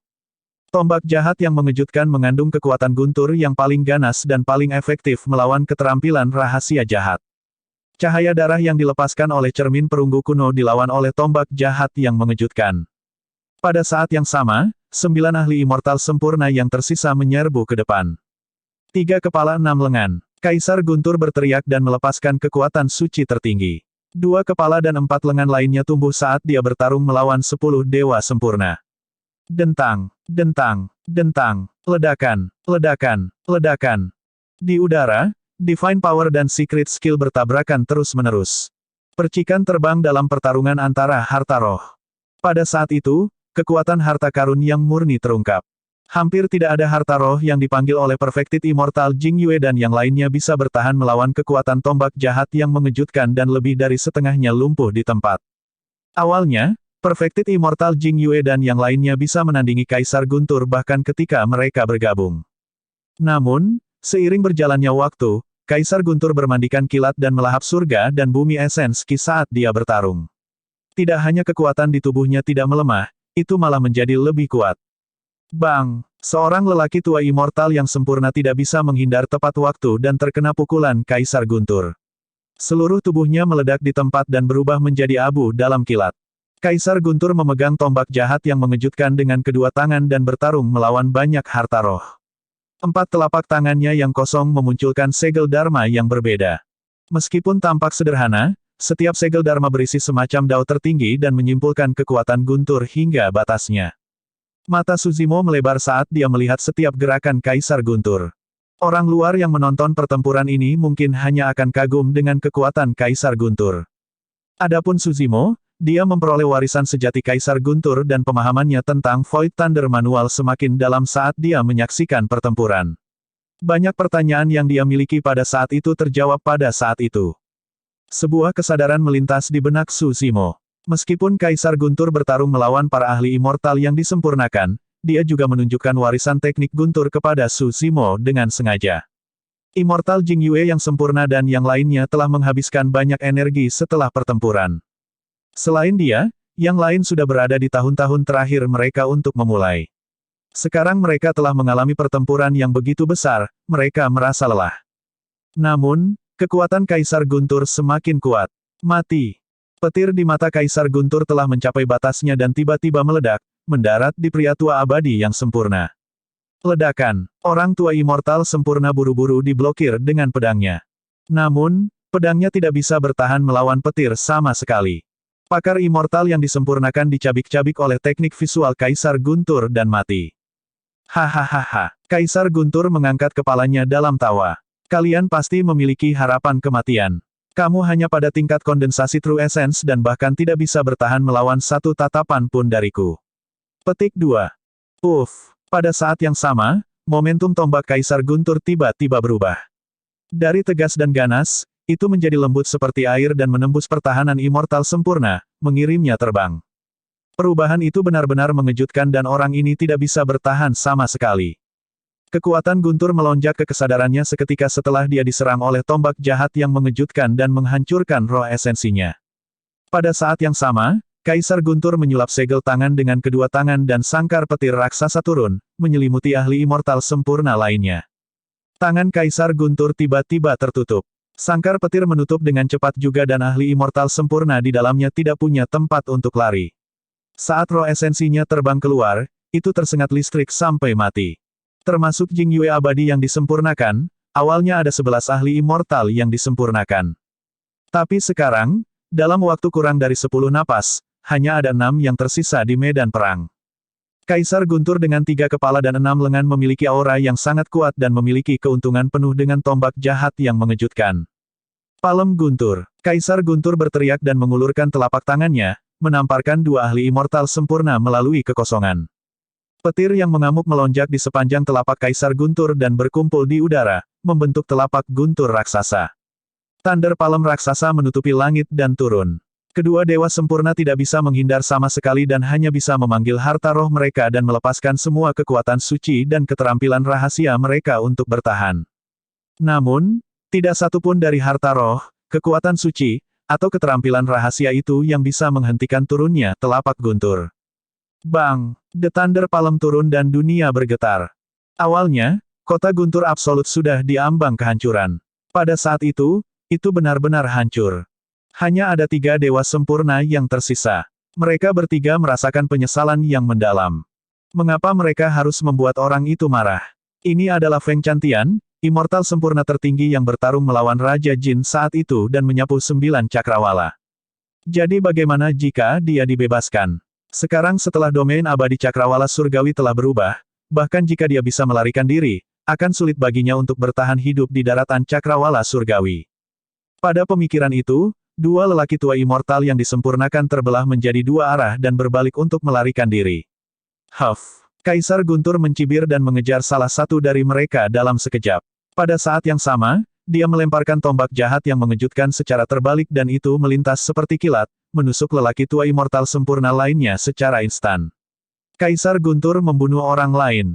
Tombak jahat yang mengejutkan mengandung kekuatan guntur yang paling ganas dan paling efektif melawan keterampilan rahasia jahat. Cahaya darah yang dilepaskan oleh cermin perunggu kuno dilawan oleh tombak jahat yang mengejutkan. Pada saat yang sama, 9 ahli immortal sempurna yang tersisa menyerbu ke depan. 3 kepala 6 lengan. Kaisar Guntur berteriak dan melepaskan kekuatan suci tertinggi. 2 kepala dan 4 lengan lainnya tumbuh saat dia bertarung melawan 10 dewa sempurna. Dentang, dentang, dentang, ledakan, ledakan, ledakan. Di udara, Divine Power dan Secret Skill bertabrakan terus-menerus. Percikan terbang dalam pertarungan antara harta roh. Pada saat itu, kekuatan harta karun yang murni terungkap. Hampir tidak ada harta roh yang dipanggil oleh Perfected Immortal Jing Yue dan yang lainnya bisa bertahan melawan kekuatan tombak jahat yang mengejutkan dan lebih dari setengahnya lumpuh di tempat. Awalnya, Perfected Immortal Jing Yue dan yang lainnya bisa menandingi Kaisar Guntur bahkan ketika mereka bergabung. Namun, seiring berjalannya waktu, Kaisar Guntur bermandikan kilat dan melahap surga dan bumi esens Ki saat dia bertarung. Tidak hanya kekuatan di tubuhnya tidak melemah, itu malah menjadi lebih kuat. Bang! Seorang lelaki tua immortal yang sempurna tidak bisa menghindar tepat waktu dan terkena pukulan Kaisar Guntur. Seluruh tubuhnya meledak di tempat dan berubah menjadi abu dalam kilat. Kaisar Guntur memegang tombak jahat yang mengejutkan dengan kedua tangan dan bertarung melawan banyak harta roh. 4 telapak tangannya yang kosong memunculkan segel Dharma yang berbeda. Meskipun tampak sederhana, setiap segel Dharma berisi semacam dao tertinggi dan menyimpulkan kekuatan Guntur hingga batasnya. Mata Suzimo melebar saat dia melihat setiap gerakan Kaisar Guntur. Orang luar yang menonton pertempuran ini mungkin hanya akan kagum dengan kekuatan Kaisar Guntur. Adapun Suzimo, dia memperoleh warisan sejati Kaisar Guntur dan pemahamannya tentang Void Thunder Manual semakin dalam saat dia menyaksikan pertempuran. Banyak pertanyaan yang dia miliki pada saat itu terjawab pada saat itu. Sebuah kesadaran melintas di benak Suzimo. Meskipun Kaisar Guntur bertarung melawan para ahli immortal yang disempurnakan, dia juga menunjukkan warisan teknik Guntur kepada Suzimo dengan sengaja. Immortal Jing Yue yang sempurna dan yang lainnya telah menghabiskan banyak energi setelah pertempuran. Selain dia, Yang lain sudah berada di tahun-tahun terakhir mereka untuk memulai. Sekarang mereka telah mengalami pertempuran yang begitu besar, mereka merasa lelah. Namun, kekuatan Kaisar Guntur semakin kuat. Mati. Petir di mata Kaisar Guntur telah mencapai batasnya dan tiba-tiba meledak, mendarat di pria tua abadi yang sempurna. Ledakan. Orang tua immortal sempurna buru-buru diblokir dengan pedangnya. Namun, pedangnya tidak bisa bertahan melawan petir sama sekali. Pakar immortal yang disempurnakan dicabik-cabik oleh teknik visual Kaisar Guntur dan mati. Hahaha. Kaisar Guntur mengangkat kepalanya dalam tawa. Kalian pasti memiliki harapan kematian. Kamu hanya pada tingkat kondensasi True Essence dan bahkan tidak bisa bertahan melawan satu tatapan pun dariku. Petik 2. Uff. Pada saat yang sama, momentum tombak Kaisar Guntur tiba-tiba berubah. Dari tegas dan ganas, itu menjadi lembut seperti air dan menembus pertahanan immortal sempurna, mengirimnya terbang. Perubahan itu benar-benar mengejutkan dan orang ini tidak bisa bertahan sama sekali. Kekuatan Guntur melonjak ke kesadarannya seketika setelah dia diserang oleh tombak jahat yang mengejutkan dan menghancurkan roh esensinya. Pada saat yang sama, Kaisar Guntur menyulap segel tangan dengan kedua tangan dan sangkar petir raksasa turun, menyelimuti ahli immortal sempurna lainnya. Tangan Kaisar Guntur tiba-tiba tertutup. Sangkar petir menutup dengan cepat juga dan ahli immortal sempurna di dalamnya tidak punya tempat untuk lari. Saat roh esensinya terbang keluar, itu tersengat listrik sampai mati. Termasuk Jing Yue abadi yang disempurnakan, awalnya ada 11 ahli immortal yang disempurnakan. Tapi sekarang, dalam waktu kurang dari 10 napas, hanya ada 6 yang tersisa di medan perang. Kaisar Guntur dengan 3 kepala dan 6 lengan memiliki aura yang sangat kuat dan memiliki keuntungan penuh dengan tombak jahat yang mengejutkan. Palem Guntur. Kaisar Guntur berteriak dan mengulurkan telapak tangannya, menamparkan 2 ahli immortal sempurna melalui kekosongan. Petir yang mengamuk melonjak di sepanjang telapak Kaisar Guntur dan berkumpul di udara, membentuk telapak Guntur raksasa. Thunder Palem raksasa menutupi langit dan turun. Kedua dewa sempurna tidak bisa menghindar sama sekali dan hanya bisa memanggil harta roh mereka dan melepaskan semua kekuatan suci dan keterampilan rahasia mereka untuk bertahan. Namun, tidak satupun dari harta roh, kekuatan suci, atau keterampilan rahasia itu yang bisa menghentikan turunnya telapak Guntur. Bang! The Thunder Palem turun dan dunia bergetar. Awalnya, kota Guntur absolut sudah diambang kehancuran. Pada saat itu benar-benar hancur. Hanya ada 3 dewa sempurna yang tersisa. Mereka bertiga merasakan penyesalan yang mendalam. Mengapa mereka harus membuat orang itu marah? Ini adalah Feng Chantian, immortal sempurna tertinggi yang bertarung melawan Raja Jin saat itu dan menyapu 9 cakrawala. Jadi bagaimana jika dia dibebaskan? Sekarang setelah domain abadi cakrawala surgawi telah berubah, bahkan jika dia bisa melarikan diri, akan sulit baginya untuk bertahan hidup di daratan cakrawala surgawi. Pada pemikiran itu, 2 lelaki tua immortal yang disempurnakan terbelah menjadi 2 arah dan berbalik untuk melarikan diri. Huff! Kaisar Guntur mencibir dan mengejar salah satu dari mereka dalam sekejap. Pada saat yang sama, dia melemparkan tombak jahat yang mengejutkan secara terbalik dan itu melintas seperti kilat, menusuk lelaki tua immortal sempurna lainnya secara instan. Kaisar Guntur membunuh orang lain.